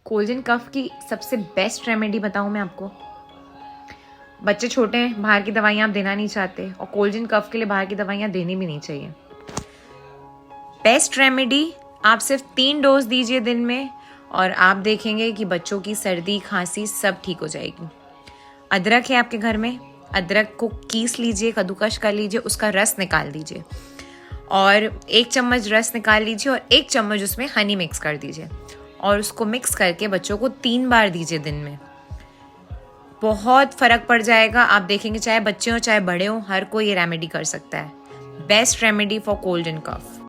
Cold and कफ की सबसे best remedy बताऊं मैं आपको। बच्चे छोटे हैं, बाहर की दवाइयाँ आप देना नहीं चाहते, और कोल्ड एंड कफ के लिए बाहर की दवाइयाँ देनी भी नहीं चाहिए। बेस्ट रेमेडी, आप सिर्फ 3 डोज दीजिए दिन में, और आप देखेंगे कि बच्चों की सर्दी खांसी सब ठीक हो जाएगी। अदरक है आपके घर में, अदरक को कीस लीजिए, कद्दूकश कर लीजिए, उसका रस निकाल दीजिए, और 1 चम्मच रस निकाल लीजिए और 1 चम्मच उसमें हनी मिक्स कर दीजिए, और उसको मिक्स करके बच्चों को 3 बार दीजिए दिन में। बहुत फ़र्क पड़ जाएगा। आप देखेंगे चाहे बच्चे हों चाहे बड़े हों, हर कोई ये रेमेडी कर सकता है। Best remedy for cold and cough.